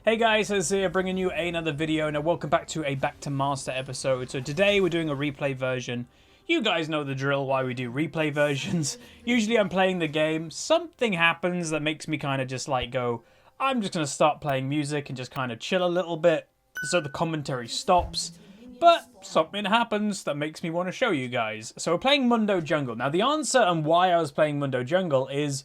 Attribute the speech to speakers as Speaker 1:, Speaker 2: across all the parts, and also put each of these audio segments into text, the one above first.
Speaker 1: Hey guys, Huzzy here bringing you another video. Now welcome back to a Back to Master episode. So today we're doing a replay version. You guys know the drill, why we do replay versions. Usually I'm playing the game, something happens that makes me kind of just like go, I'm just going to start playing music and just kind of chill a little bit so the commentary stops. But something happens that makes me want to show you guys. So we're playing Mundo Jungle. Now the answer and why I was playing Mundo Jungle is,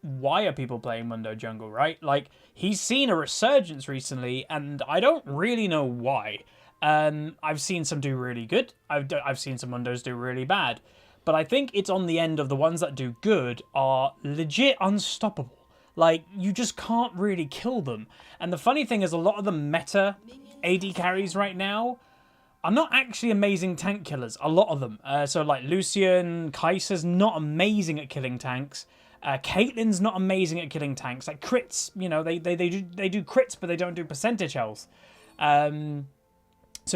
Speaker 1: why are people playing Mundo Jungle, right? Like, he's seen a resurgence recently, and I don't really know why. I've seen some do really good. I've seen some Mundos do really bad. But I think it's on the end of the ones that do good are legit unstoppable. Like, you just can't really kill them. And the funny thing is, a lot of the meta AD carries right now are not actually amazing tank killers. A lot of them. So, like, Lucian, Kai'Sa's not amazing at killing tanks. Caitlyn's not amazing at killing tanks. Like crits, you know, they do crits, but they don't do percentage health. So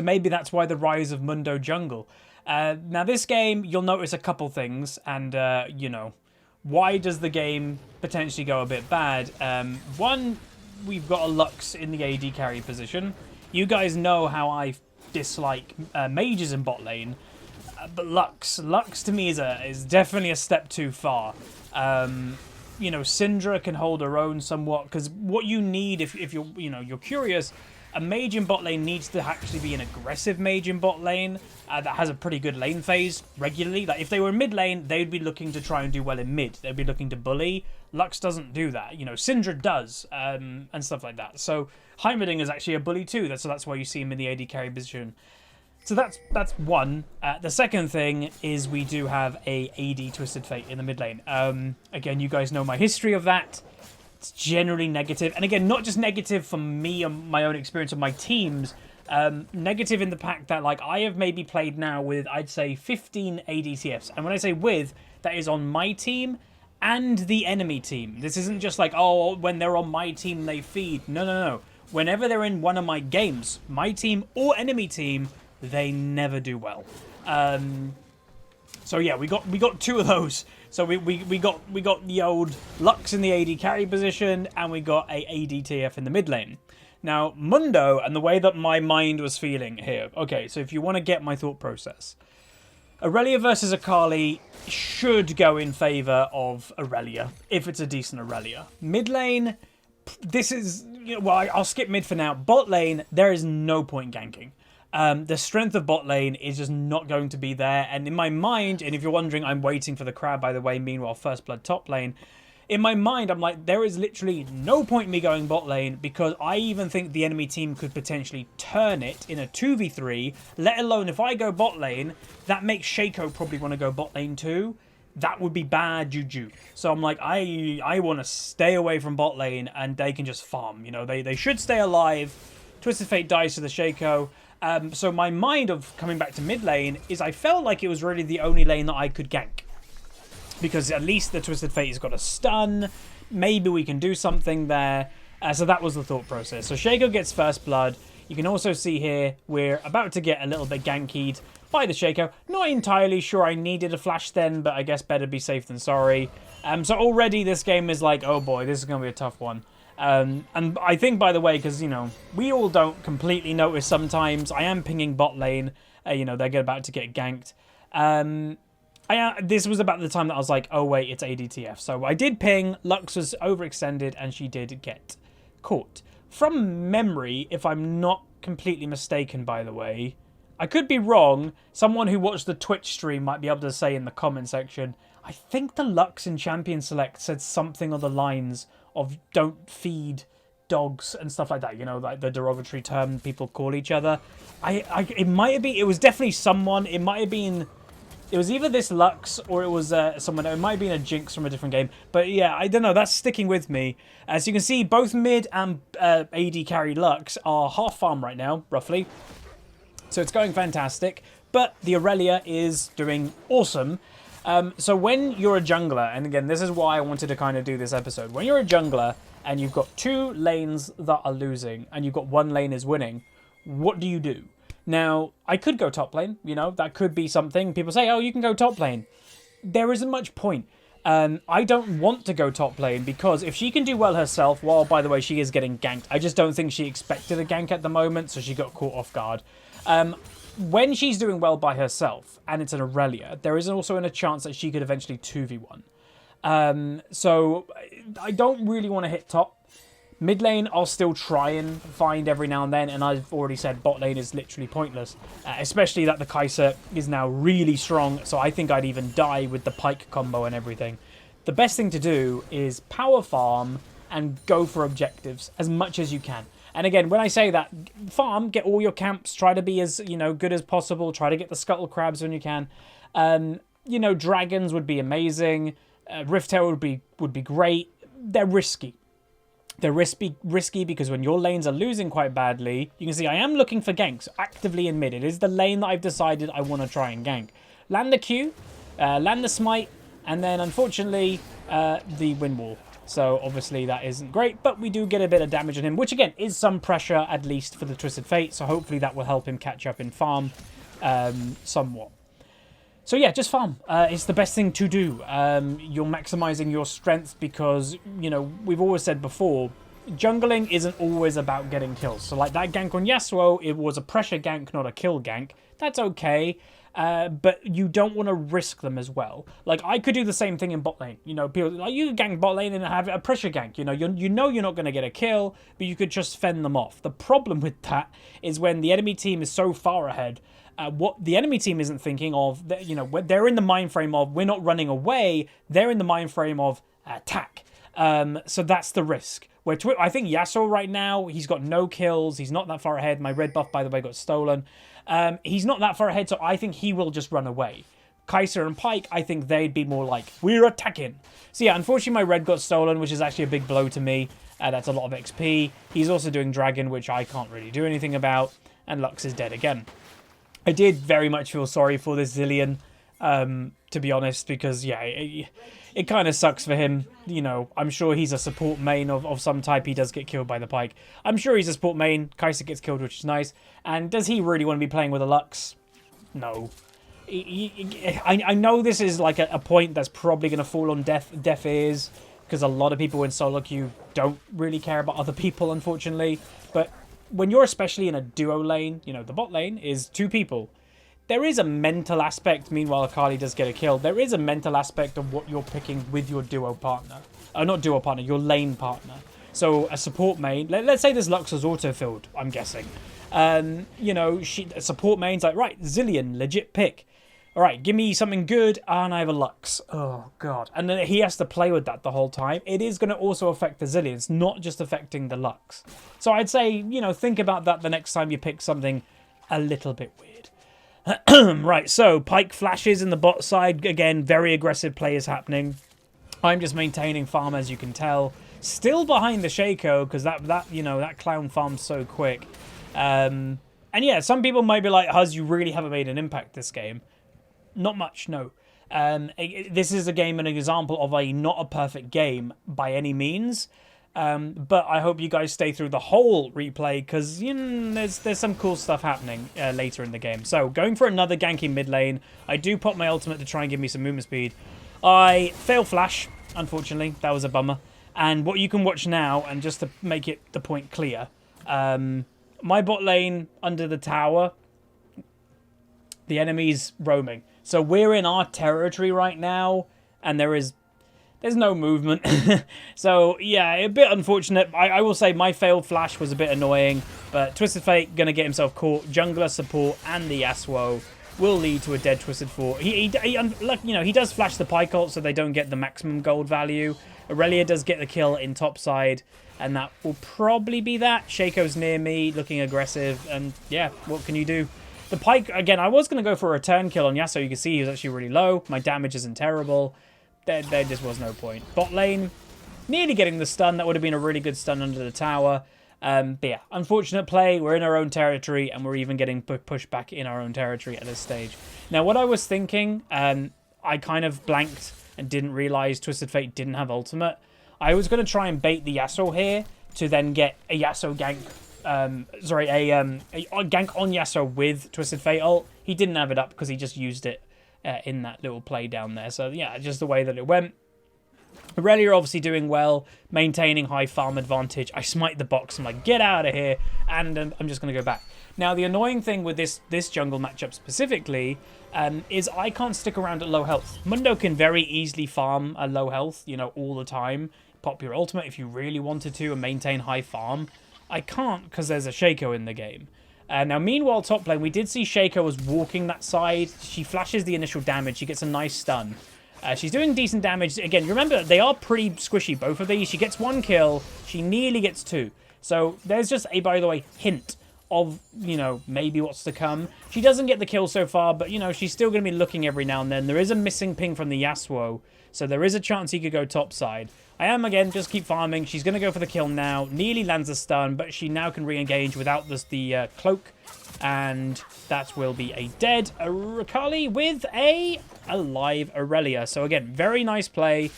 Speaker 1: maybe that's why the rise of Mundo Jungle. Now this game, you'll notice a couple things, and you know, why does the game potentially go a bit bad? One, we've got a Lux in the AD carry position. You guys know how I dislike mages in bot lane. But Lux to me is definitely a step too far. You know, Syndra can hold her own somewhat, because what you need if you're curious, a mage in bot lane needs to actually be an aggressive mage in bot lane that has a pretty good lane phase regularly. Like if they were mid lane, they'd be looking to try and do well in mid. They'd be looking to bully. Lux doesn't do that. You know, Syndra does, and stuff like that. So Heimerdinger is actually a bully too. So that's why you see him in the AD carry position. So that's one. The second thing is we do have a AD Twisted Fate in the mid lane. Again, you guys know my history of that. It's generally negative. And again, not just negative for me and my own experience of my teams. Negative in the fact that, like, I have maybe played now with, I'd say, 15 ADTFs. And when I say with, that is on my team and the enemy team. This isn't just like, oh, when they're on my team, they feed. No. Whenever they're in one of my games, my team or enemy team, they never do well. So yeah, we got two of those. So we got the old Lux in the AD carry position, and we got a ADTF in the mid lane. Now Mundo, and the way that my mind was feeling here. Okay, so if you want to get my thought process, Aurelia versus Akali should go in favor of Aurelia if it's a decent Aurelia. Mid lane, this is, you know, well, I'll skip mid for now. Bot lane, there is no point ganking. The strength of bot lane is just not going to be there. And in my mind, and if you're wondering, I'm waiting for the crab, by the way, meanwhile, first blood top lane. In my mind, I'm like, there is literally no point in me going bot lane, because I even think the enemy team could potentially turn it in a 2v3, let alone if I go bot lane, that makes Shaco probably want to go bot lane too. That would be bad juju. So I'm like, I want to stay away from bot lane, and they can just farm. You know, they should stay alive. Twisted Fate dies to the Shaco. So my mind of coming back to mid lane is I felt like it was really the only lane that I could gank. Because at least the Twisted Fate has got a stun. Maybe we can do something there. So that was the thought process. So Shaco gets first blood. You can also see here we're about to get a little bit gankied by the Shaco. Not entirely sure I needed a flash then, but I guess better be safe than sorry. So already this game is like, oh boy, this is going to be a tough one. And I think, by the way, because, you know, we all don't completely notice sometimes, I am pinging bot lane. You know, they're about to get ganked. This was about the time that I was like, oh, wait, it's ADTF. So I did ping. Lux was overextended, and she did get caught. From memory, if I'm not completely mistaken, by the way, I could be wrong. Someone who watched the Twitch stream might be able to say in the comment section, I think the Lux in Champion Select said something on the lines of don't feed dogs and stuff like that, you know, like the derogatory term people call each other. It might have been, it was definitely someone, it might have been, it was either this Lux or it was someone, it might have been a Jinx from a different game. But yeah, I don't know, that's sticking with me. As you can see, both mid and AD carry Lux are half farm right now, roughly. So it's going fantastic, but the Aurelia is doing awesome. So when you're a jungler, and again, this is why I wanted to kind of do this episode. When you're a jungler and you've got two lanes that are losing and you've got one lane is winning, what do you do? Now, I could go top lane, you know, that could be something. People say, oh, you can go top lane. There isn't much point. I don't want to go top lane because if she can do well herself, while, by the way, she is getting ganked, I just don't think she expected a gank at the moment, so she got caught off guard. When she's doing well by herself, and it's an Aurelia, there is also a chance that she could eventually 2v1. So I don't really want to hit top. Mid lane, I'll still try and find every now and then, and I've already said bot lane is literally pointless, especially that the Kai'Sa is now really strong, so I think I'd even die with the Pyke combo and everything. The best thing to do is power farm and go for objectives as much as you can. And again, when I say that, farm, get all your camps, try to be as, good as possible, try to get the scuttle crabs when you can. Dragons would be amazing, Rift Tail would be great. They're risky. They're risky because when your lanes are losing quite badly, you can see I am looking for ganks actively in mid. It is the lane that I've decided I want to try and gank. Land the Q, land the smite, and then unfortunately the wind wall. So obviously that isn't great, but we do get a bit of damage on him, which again is some pressure at least for the Twisted Fate. So hopefully that will help him catch up in farm somewhat. So yeah, just farm. It's the best thing to do. You're maximizing your strength because, we've always said before, jungling isn't always about getting kills. So like that gank on Yasuo, it was a pressure gank, not a kill gank. That's okay, but you don't want to risk them as well. Like I could do the same thing in bot lane. People like you gank bot lane and have a pressure gank. You're not going to get a kill, but you could just fend them off. The problem with that is when the enemy team is so far ahead. What the enemy team isn't thinking of, they're in the mind frame of we're not running away. They're in the mind frame of attack. So that's the risk. I think Yasuo right now, he's got no kills. He's not that far ahead. My red buff, by the way, got stolen. He's not that far ahead, so I think he will just run away. Kai'Sa and Pyke, I think they'd be more like, we're attacking. So yeah, unfortunately my red got stolen, which is actually a big blow to me. That's a lot of XP. He's also doing Dragon, which I can't really do anything about. And Lux is dead again. I did very much feel sorry for this Zilean, to be honest, because, yeah, it kind of sucks for him. I'm sure he's a support main of some type. He does get killed by the Pyke. I'm sure he's a support main. Kai'Sa gets killed, which is nice. And does he really want to be playing with a Lux? No. I know this is like a point that's probably going to fall on deaf ears, because a lot of people in solo queue don't really care about other people, unfortunately. But when you're especially in a duo lane, the bot lane is 2 people. There is a mental aspect, meanwhile Akali does get a kill, there is a mental aspect of what you're picking with your duo partner. Not duo partner, your lane partner. So a support main, let's say this Lux is auto-filled, I'm guessing. Support main's like, right, Zilean, legit pick. All right, give me something good, and I have a Lux. Oh, God. And then he has to play with that the whole time. It is going to also affect the Zilean. It's not just affecting the Lux. So I'd say, think about that the next time you pick something a little bit weird. Right, so Pyke flashes in the bot side. Again, very aggressive play is happening. I'm just maintaining farm, as you can tell. Still behind the Shaco, because that clown farms so quick. And yeah, some people might be like, Huz, you really haven't made an impact this game. Not much, no. This is a game and an example of not a perfect game by any means. But I hope you guys stay through the whole replay because there's some cool stuff happening later in the game. So going for another ganky mid lane. I do pop my ultimate to try and give me some movement speed. I fail flash, unfortunately. That was a bummer. And what you can watch now, and just to make it the point clear, my bot lane under the tower, the enemy's roaming. So we're in our territory right now, and there's no movement. So, yeah, a bit unfortunate. I will say my failed flash was a bit annoying, but Twisted Fate going to get himself caught. Jungler support and the Yasuo will lead to a dead Twisted Fate. He does flash the Pyke ult, so they don't get the maximum gold value. Aurelia does get the kill in top side, and that will probably be that. Shaco's near me, looking aggressive, and yeah, what can you do? The Pyke, again, I was going to go for a return kill on Yasuo. You can see he was actually really low. My damage isn't terrible. There just was no point. Bot lane, nearly getting the stun. That would have been a really good stun under the tower. But yeah, unfortunate play. We're in our own territory, and we're even getting pushed back in our own territory at this stage. Now, what I was thinking, I kind of blanked and didn't realize Twisted Fate didn't have ultimate. I was going to try and bait the Yasuo here to then get a Yasuo gank. A gank on Yasuo with Twisted Fate ult. He didn't have it up because he just used it in that little play down there. So yeah, just the way that it went. Aurelia obviously doing well, maintaining high farm advantage. I smite the box. I'm like, get out of here. And I'm just going to go back. Now, the annoying thing with this jungle matchup specifically is I can't stick around at low health. Mundo can very easily farm a low health, you know, all the time. Pop your ultimate if you really wanted to and maintain high farm. I can't because there's a Shaco in the game. Now, meanwhile, top lane, we did see Shaco was walking that side. She flashes the initial damage. She gets a nice stun. She's doing decent damage. Again, remember, they are pretty squishy, both of these. She gets 1 kill. She nearly gets 2. So there's just a, by the way, hint of, you know, maybe what's to come. She doesn't get the kill so far, but, you know, she's still going to be looking every now and then. There is a missing ping from the Yasuo, so there is a chance he could go top side. I am, again, just keep farming. She's going to go for the kill now. Nearly lands a stun, but she now can re-engage without the cloak. And that will be a dead Rakali with a alive Aurelia. So, again, very nice play.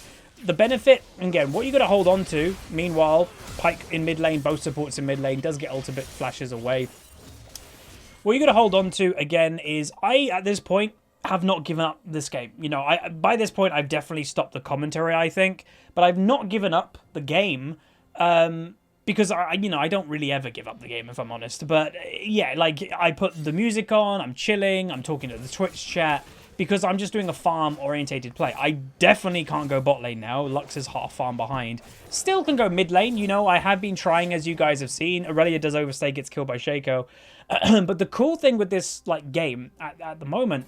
Speaker 1: The benefit, again, what you got to hold on to. Meanwhile, Pyke in mid lane, both supports in mid lane, does get ultimate flashes away. What you got to hold on to, again, is I, at this point, have not given up this game. You know, by this point, I've definitely stopped the commentary, I think. But I've not given up the game because, you know, I don't really ever give up the game, if I'm honest. But, yeah, like, I put the music on, I'm chilling, I'm talking to the Twitch chat, because I'm just doing a farm-orientated play. I definitely can't go bot lane now. Lux is half farm behind. Still can go mid lane, you know. I have been trying, as you guys have seen. Aurelia does overstay, gets killed by Shaco. But the cool thing with this like game at the moment,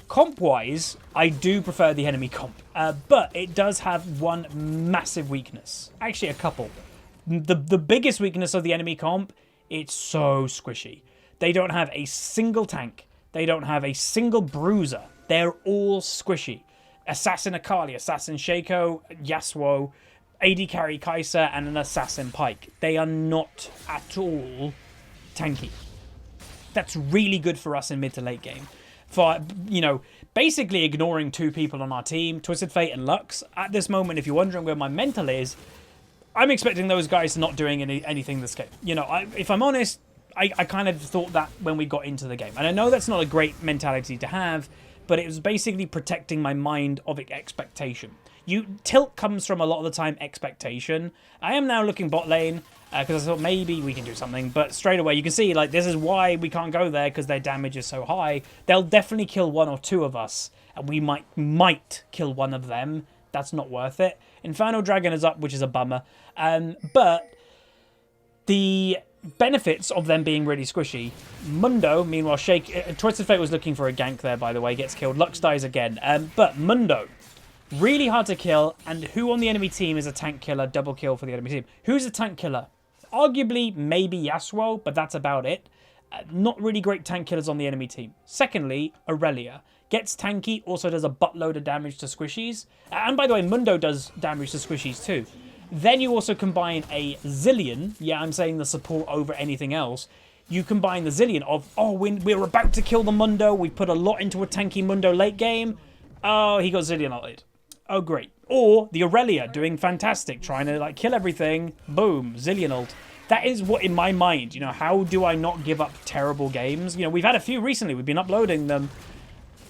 Speaker 1: comp-wise, I do prefer the enemy comp. But it does have one massive weakness. Actually, a couple. The biggest weakness of the enemy comp, it's so squishy. They don't have a single tank. They don't have a single bruiser. They're all squishy. Assassin Akali, Assassin Shaco, Yasuo, AD carry Kai'Sa, and an Assassin Pyke. They are not at all tanky. That's really good for us in mid to late game. For, you know, basically ignoring 2 people on our team, Twisted Fate and Lux. At this moment, if you're wondering where my mental is, I'm expecting those guys not doing anything this game. You know, if I'm honest, I kind of thought that when we got into the game. And I know that's not a great mentality to have, but it was basically protecting my mind of expectation. Tilt comes from a lot of the time expectation. I am now looking bot lane because I thought maybe we can do something, but straight away you can see like this is why we can't go there because their damage is so high. They'll definitely kill 1 or 2 of us, and we might kill 1 of them. That's not worth it. Inferno Dragon is up, which is a bummer, but the benefits of them being really squishy. Mundo, meanwhile, Twisted Fate was looking for a gank there, by the way, gets killed. Lux dies again. But Mundo, really hard to kill. And who on the enemy team is a tank killer? Double kill for the enemy team. Who's a tank killer? Arguably, maybe Yasuo, but that's about it. Not really great tank killers on the enemy team. Secondly, Aurelia. Gets tanky, also does a buttload of damage to squishies. And by the way, Mundo does damage to squishies too. Then you also combine a Zillion. Yeah, I'm saying the support over anything else. You combine the Zillion of, oh, we're about to kill the Mundo. We put a lot into a tanky Mundo late game. Oh, he got Zillion ulted. Oh, great. Or the Aurelia doing fantastic, trying to like kill everything. Boom, Zillion ult. That is what, in my mind, you know, how do I not give up terrible games? You know, we've had a few recently. We've been uploading them.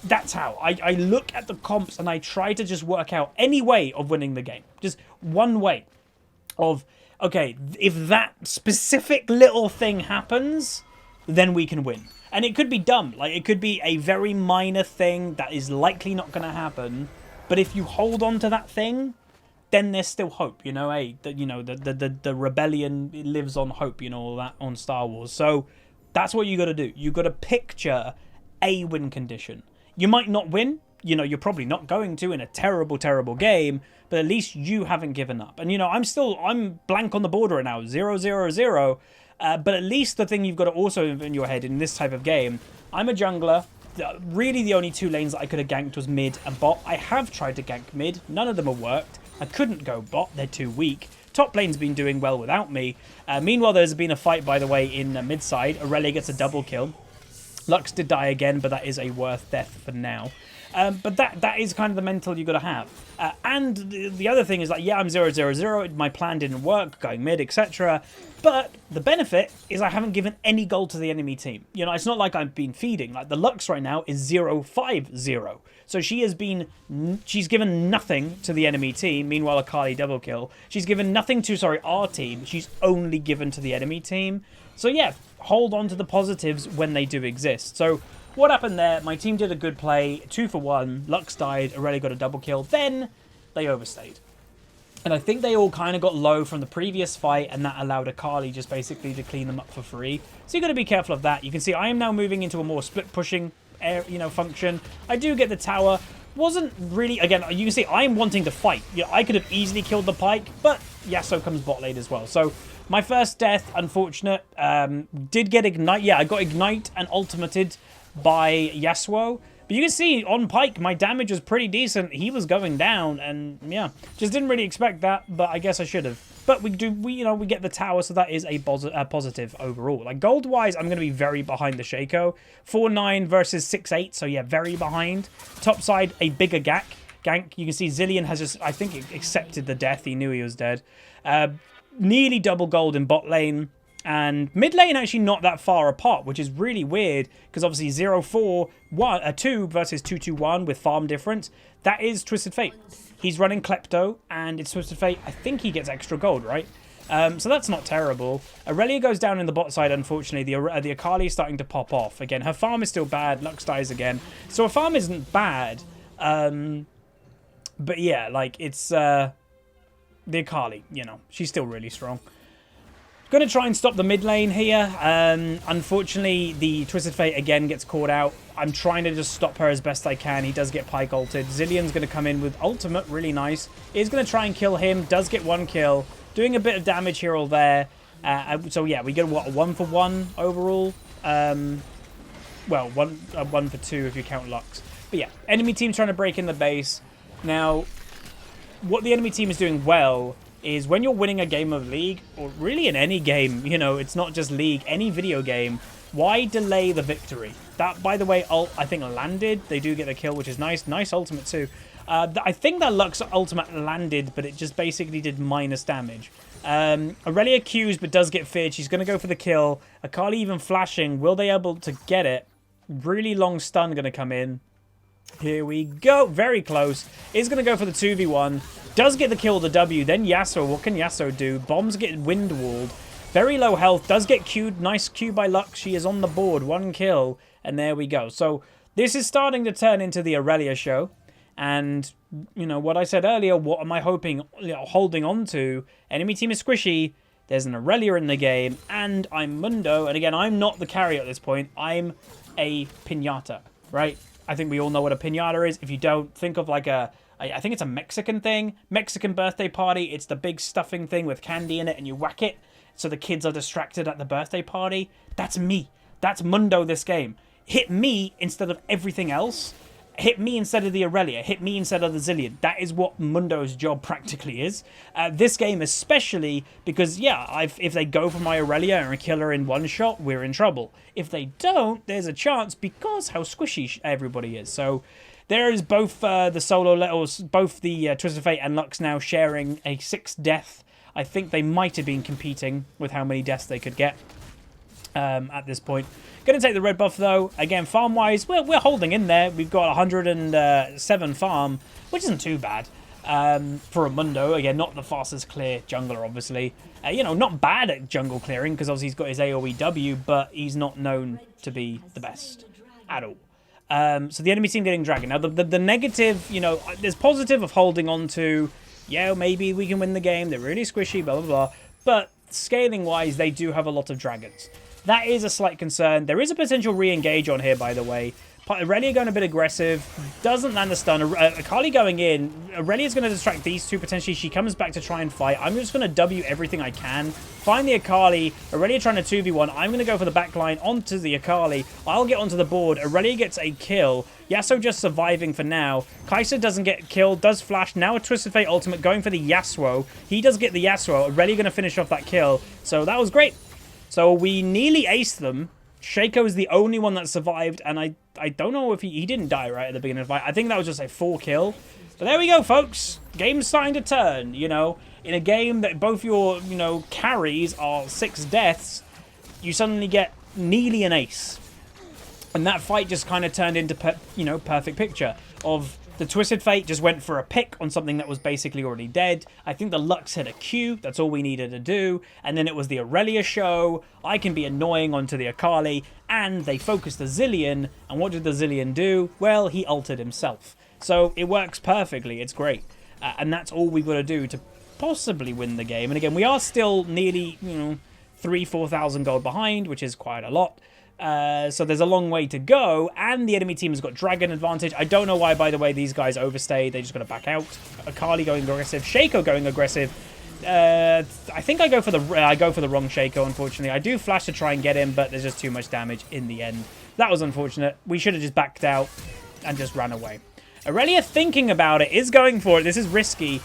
Speaker 1: That's how. I look at the comps and I try to just work out any way of winning the game. Just one way of, okay, if that specific little thing happens, then we can win. And it could be dumb. Like, it could be a very minor thing that is likely not going to happen. But if you hold on to that thing, then there's still hope, you know. Hey, the rebellion lives on hope, you know, all that on Star Wars. So that's what you got to do. You got to picture a win condition. You might not win, you know, you're probably not going to in a terrible, terrible game, but at least you haven't given up. And, you know, I'm blank on the border right now, 0-0-0. But at least the thing you've got to also in your head in this type of game, I'm a jungler. Really the only 2 lanes that I could have ganked was mid and bot. I have tried to gank mid. None of them have worked. I couldn't go bot. They're too weak. Top lane's been doing well without me. Meanwhile, there's been a fight, by the way, in mid side. Aurelia gets a double kill. Lux did die again, but that is a worth death for now. But that is kind of the mental you got to have. And the other thing is like, yeah, I'm 0-0-0. My plan didn't work, going mid, etc. But the benefit is I haven't given any gold to the enemy team. You know, it's not like I've been feeding. Like the Lux right now is 0-5-0. So she's given nothing to the enemy team. Meanwhile, Akali double kill. She's given nothing to, our team. She's only given to the enemy team. So yeah, hold on to the positives when they do exist. So what happened there? My team did a good play, 2 for 1. Lux died, Aurelia got a double kill. Then they overstayed. And I think they all kind of got low from the previous fight, and that allowed Akali just basically to clean them up for free. So you got to be careful of that. You can see I am now moving into a more split pushing, function. I do get the tower. Wasn't really, again, you can see I'm wanting to fight. You know, I could have easily killed the Pyke, but Yasuo comes bot lane as well. So my first death, unfortunate. Did get Ignite. Yeah, I got Ignite and ultimated by Yasuo. But you can see on Pyke, my damage was pretty decent. He was going down, and yeah, just didn't really expect that, but I guess I should have. But we get the tower, so that is a positive overall. Like gold-wise, I'm going to be very behind the Shaco. 4-9 versus 6-8, so yeah, very behind. Top side, a bigger gank. You can see Zilean has just, I think, accepted the death. He knew he was dead. Nearly double gold in bot lane. And mid lane actually not that far apart, which is really weird because obviously 0-4-2 versus 2-2-1 with farm difference. That is Twisted Fate. He's running Klepto and it's Twisted Fate. I think he gets extra gold, right? So that's not terrible. Aurelia goes down in the bot side, unfortunately. The Akali is starting to pop off. Again, her farm is still bad. Lux dies again. So her farm isn't bad. But yeah, like it's the Akali, she's still really strong. Going to try and stop the mid lane here. Unfortunately, the Twisted Fate again gets caught out. I'm trying to just stop her as best I can. He does get Pyke ulted. Zilean's going to come in with ultimate, really nice. Is going to try and kill him. Does get 1 kill. Doing a bit of damage here or there. So yeah, we get what, a 1 for 1 overall. Well, 1 for 2 if you count Lux. But yeah, enemy team trying to break in the base. Now, what the enemy team is doing well is when you're winning a game of League, or really in any game, it's not just League, any video game, why delay the victory? That, by the way, ult, I think landed. They do get the kill, which is nice. Nice ultimate too. I think that Lux ultimate landed, but it just basically did minus damage. Aurelia Qs, but does get feared. She's going to go for the kill. Akali even flashing. Will they able to get it? Really long stun going to come in. Here we go. Very close. Is going to go for the 2v1. Does get the kill, the W. Then Yasuo. What can Yasuo do? Bombs get wind walled. Very low health. Does get Q'd. Nice Q by Lux. She is on the board. 1 kill. And there we go. So this is starting to turn into the Aurelia show. And, what I said earlier, what am I hoping, holding on to? Enemy team is squishy. There's an Aurelia in the game. And I'm Mundo. And again, I'm not the carry at this point. I'm a pinata, right? I think we all know what a pinata is. If you don't, think of like I think it's a Mexican thing. Mexican birthday party. It's the big stuffing thing with candy in it and you whack it so the kids are distracted at the birthday party. That's me. That's Mundo this game. Hit me instead of everything else. Hit me instead of the Aurelia. Hit me instead of the Zilean. That is what Mundo's job practically is. This game especially because, yeah, if they go for my Aurelia and kill her in one shot, we're in trouble. If they don't, there's a chance because how squishy everybody is. So there is both the solo levels, both the Twisted Fate and Lux now sharing a 6th death. I think they might have been competing with how many deaths they could get at this point. Going to take the red buff though. Again, farm-wise, we're holding in there. We've got 107 farm, which isn't too bad for a Mundo. Again, not the fastest clear jungler, obviously. Not bad at jungle clearing because obviously he's got his AoE W, but he's not known to be the best at all. So the enemy team getting dragon. Now, the negative, there's positive of holding on to, yeah, maybe we can win the game. They're really squishy, blah, blah, blah. But scaling-wise, they do have a lot of dragons. That is a slight concern. There is a potential re-engage on here, by the way. Aurelia going a bit aggressive. Doesn't land the stun. Akali going in. Aurelia's going to distract these two, potentially. She comes back to try and fight. I'm just going to W everything I can. Find the Akali. Aurelia trying to 2v1. I'm going to go for the backline onto the Akali. I'll get onto the board. Aurelia gets a kill. Yasuo just surviving for now. Kai'Sa doesn't get killed. Does flash. Now a Twisted Fate ultimate going for the Yasuo. He does get the Yasuo. Aurelia going to finish off that kill. So that was great. So we nearly aced them. Shaco is the only one that survived, and I I don't know if he didn't die right at the beginning of the fight. I think that was just a 4 kill. But there we go, folks. Game's starting to turn, you know. In a game that both your, you know, carries are 6 deaths, you suddenly get nearly an ace. And that fight just kind of turned into, perfect picture of the Twisted Fate just went for a pick on something that was basically already dead. I think the Lux hit a Q. That's all we needed to do. And then it was the Aurelia show. I can be annoying onto the Akali. And they focused the Zilean. And what did the Zilean do? Well, he ulted himself. So it works perfectly. It's great. And that's all we've got to do to possibly win the game. And again, we are still nearly, 3,000-4,000 gold behind, which is quite a lot. So there's a long way to go, and the enemy team has got dragon advantage. I don't know why, by the way, these guys overstayed. They just got to back out. Akali going aggressive, Shaco going aggressive. I think I go for the wrong Shaco, unfortunately. I do flash to try and get him, but there's just too much damage in the end. That was unfortunate. We should have just backed out and just ran away. Aurelia thinking about it, is going for it. This is risky.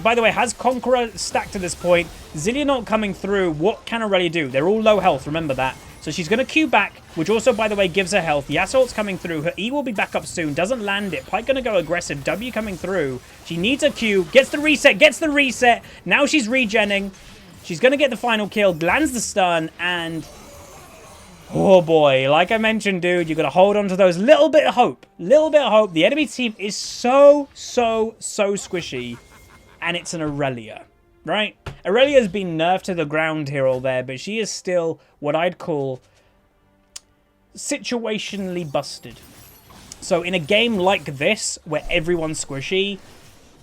Speaker 1: By the way, has Conqueror stacked to this point. Zilean not coming through. What can Aurelia do? They're all low health, remember that. So she's going to Q back, which also, by the way, gives her health. Yasuo's coming through. Her E will be back up soon. Doesn't land it. Pyke going to go aggressive. W coming through. She needs a Q. Gets the reset. Now she's regenning. She's going to get the final kill. Lands the stun. And, oh boy, like I mentioned, dude, you've got to hold on to those little bit of hope. The enemy team is so squishy. And it's an Aurelia. Right? Aurelia's been nerfed to the ground here or there, but she is still what I'd call situationally busted. So in a game like this, where everyone's squishy,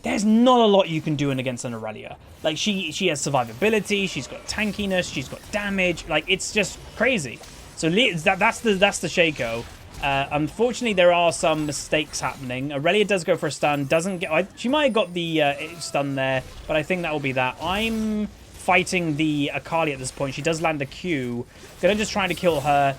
Speaker 1: there's not a lot you can do against an Aurelia. Like, she has survivability, she's got tankiness, she's got damage. Like, it's just crazy. So that's the Shaco. Unfortunately, there are some mistakes happening. Aurelia does go for a stun. Doesn't get... she might have got the stun there, but I think that will be that. I'm fighting the Akali at this point. She does land the Q. Gonna just try to kill her.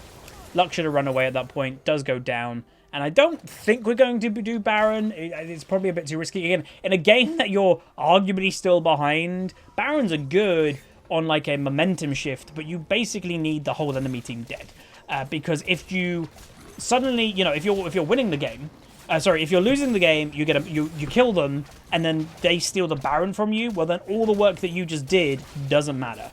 Speaker 1: Lux should have run away at that point. Does go down. And I don't think we're going to do Baron. It's probably a bit too risky. Again, in a game that you're arguably still behind, Barons are good on like a momentum shift, but you basically need the whole enemy team dead. Because if you... suddenly, if you're winning the game, if you're losing the game, you kill them, and then they steal the Baron from you. Well, then all the work that you just did doesn't matter.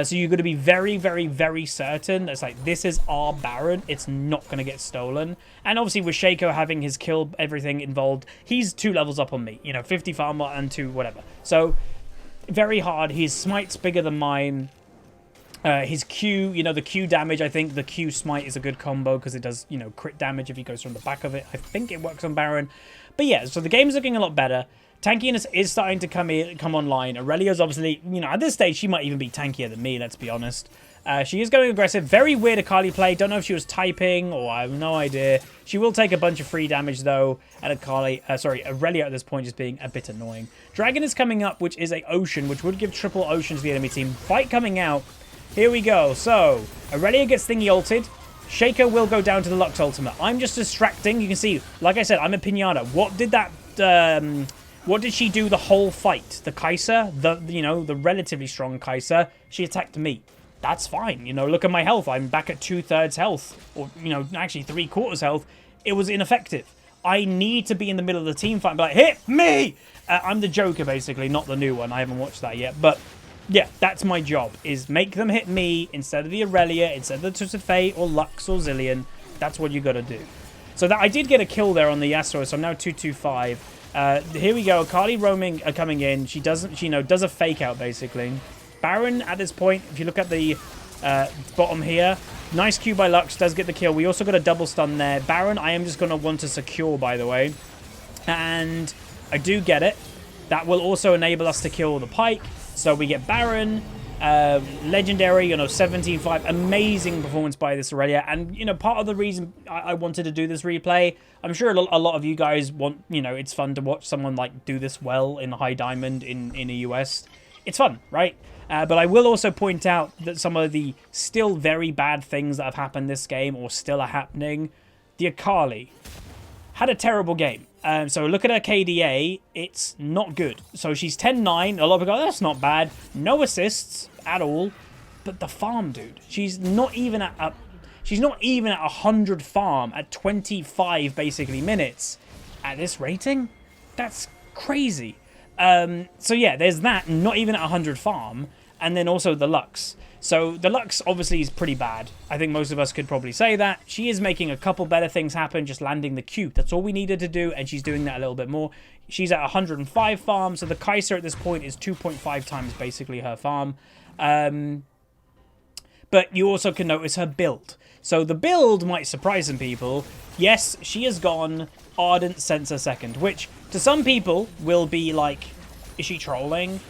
Speaker 1: So you're going to be very certain that's like, this is our Baron. It's not going to get stolen. And obviously with Shaco having his kill, everything involved, he's 2 levels up on me. 50 farmer and 2 whatever. So very hard. His smite's bigger than mine. His Q, the Q damage, I think the Q smite is a good combo because it does, crit damage if he goes from the back of it. I think it works on Baron. But yeah, so the game's looking a lot better. Tankiness is starting to come online. Aurelia's obviously, at this stage, she might even be tankier than me, let's be honest. She is going aggressive. Very weird Akali play. Don't know if she was typing or I have no idea. She will take a bunch of free damage though. And Aurelia at this point is being a bit annoying. Dragon is coming up, which is a Ocean, which would give triple Ocean to the enemy team. Fight coming out. Here we go. So, Aurelia gets thingy ulted. Shaco will go down to the Lux ultimate. I'm just distracting. You can see, like I said, I'm a pinata. What did that... what did she do the whole fight? The Kai'Sa, the relatively strong Kai'Sa, she attacked me. That's fine. Look at my health. I'm back at 2/3 health. Or, actually 3/4 health. It was ineffective. I need to be in the middle of the team fight and be like, hit me! I'm the Joker, basically, not the new one. I haven't watched that yet, but... yeah, that's my job, is make them hit me instead of the Aurelia, instead of the Twisted Fate or Lux or Zilean. That's what you got to do. So that I did get a kill there on the Yasuo, so I'm now 225. Here we go, Akali roaming coming in. She does a fake out, basically. Baron, at this point, if you look at the bottom here, nice Q by Lux, does get the kill. We also got a double stun there. Baron, I am just going to want to secure, by the way. And I do get it. That will also enable us to kill the Pyke. So we get Baron, legendary, 17-5, amazing performance by this Aurelia. And, part of the reason I wanted to do this replay, I'm sure a lot of you guys want, it's fun to watch someone like do this well in high diamond in a US. It's fun, right? But I will also point out that some of the still very bad things that have happened this game or still are happening. The Akali had a terrible game. So look at her KDA. It's not good. So she's 10-9. A lot of people go, that's not bad. No assists at all. But the farm, dude. She's not even at... She's not even at 100 farm at 25 basically minutes at this rating. That's crazy. So yeah, there's that, not even at 100 farm, and then also the Lux. So the Lux obviously is pretty bad. I think most of us could probably say that. She is making a couple better things happen, just landing the Q. That's all we needed to do, and she's doing that a little bit more. She's at 105 farm, so the Kaiser at this point is 2.5 times basically her farm. But you also can notice her build. So the build might surprise some people. Yes, she has gone Ardent Sensor second, which to some people will be like, is she trolling?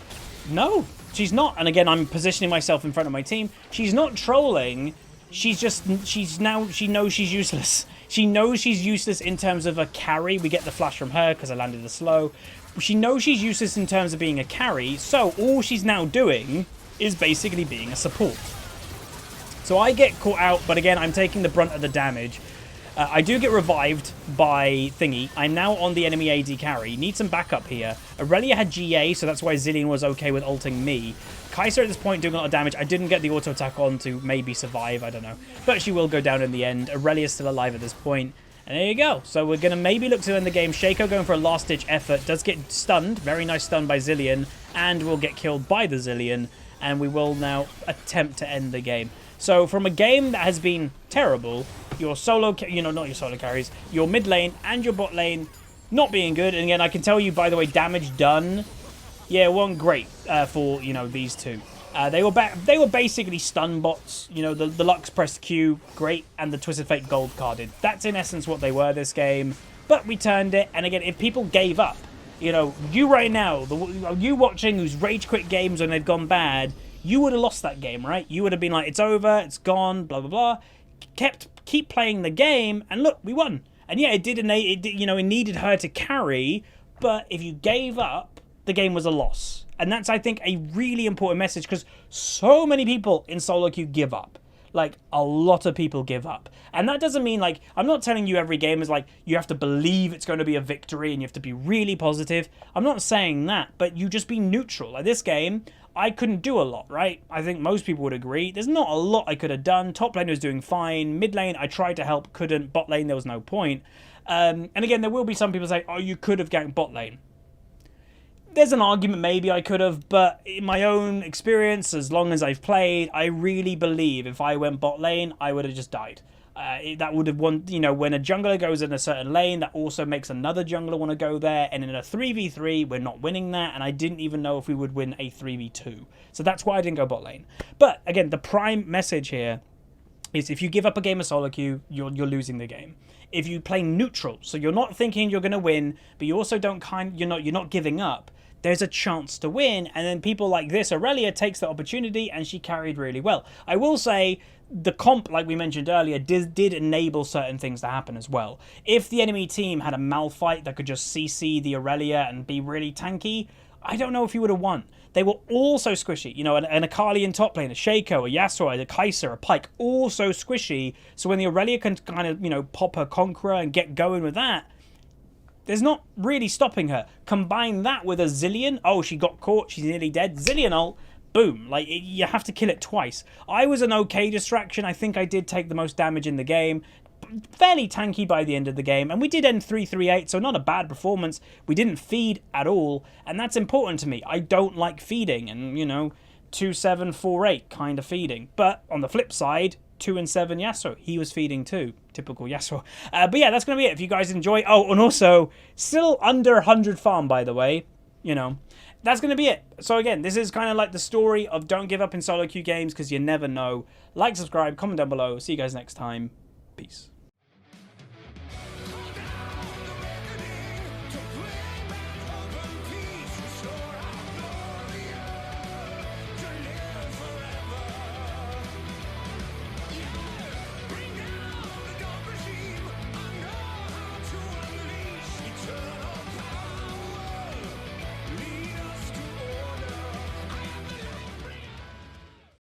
Speaker 1: No, she's not. And again, I'm positioning myself in front of my team. She's not trolling. She knows she's useless. She knows she's useless in terms of a carry. We get the flash from her because I landed the slow. She knows she's useless in terms of being a carry. So all she's now doing is basically being a support. So I get caught out, but again, I'm taking the brunt of the damage. I do get revived by Thingy. I'm now on the enemy AD carry. Need some backup here. Aurelia had GA, so that's why Zilean was okay with ulting me. Kaiser at this point doing a lot of damage. I didn't get the auto attack on to maybe survive, I don't know. But she will go down in the end. Aurelia's still alive at this point. And there you go. So we're going to maybe look to end the game. Shaco going for a last-ditch effort. Does get stunned. Very nice stun by Zilean. And will get killed by the Zilean. And we will now attempt to end the game. So from a game that has been terrible, your solo, not your solo carries, your mid lane and your bot lane not being good. And again, I can tell you, by the way, damage done, yeah, wasn't great for, these two. They were basically stun bots. The Lux pressed Q, great, and the Twisted Fate gold carded. That's in essence what they were this game. But we turned it, and again, if people gave up, you right now, you watching who's rage quit games when they've gone bad, you would have lost that game, right? You would have been like, it's over, it's gone, blah, blah, blah. Keep playing the game, and look, we won. And yeah, it needed her to carry, but if you gave up, the game was a loss. And that's, I think, a really important message, because so many people in solo queue give up. Like, a lot of people give up. And that doesn't mean, like, I'm not telling you every game is like, you have to believe it's going to be a victory and you have to be really positive. I'm not saying that, but you just be neutral. Like, this game, I couldn't do a lot, right? I think most people would agree. There's not a lot I could have done. Top lane was doing fine. Mid lane, I tried to help, couldn't. Bot lane, there was no point. And again, there will be some people say, oh, you could have ganked bot lane. There's an argument maybe I could have, but in my own experience, as long as I've played, I really believe if I went bot lane, I would have just died. That would have won, when a jungler goes in a certain lane, that also makes another jungler want to go there, and in a 3v3, we're not winning that, and I didn't even know if we would win a 3v2. So that's why I didn't go bot lane. But, again, the prime message here is if you give up a game of solo queue, you're losing the game. If you play neutral, so you're not thinking you're going to win, but you also you're not giving up, there's a chance to win, and then people like this, Aurelia takes the opportunity, and she carried really well. I will say, the comp, like we mentioned earlier, did enable certain things to happen as well. If the enemy team had a Malphite that could just CC the Aurelia and be really tanky, I don't know if he would have won. They were all so squishy. An Akali in top lane, a Shaco, a Yasuo, a Kaiser, a Pyke, all so squishy. So when the Aurelia can kind of, pop her Conqueror and get going with that, there's not really stopping her. Combine that with a Zilean. Oh, she got caught. She's nearly dead. Zilean ult. Boom. Like, you have to kill it twice. I was an okay distraction. I think I did take the most damage in the game. Fairly tanky by the end of the game. And we did end 3-3-8, so not a bad performance. We didn't feed at all. And that's important to me. I don't like feeding. And, 2-7-4-8 kind of feeding. But on the flip side, 2-7 Yasuo. He was feeding too. Typical Yasuo. But yeah, that's going to be it. If you guys enjoy... Oh, and also, still under 100 farm, by the way. That's going to be it. So again, this is kind of like the story of don't give up in solo queue games because you never know. Like, subscribe, comment down below. See you guys next time. Peace.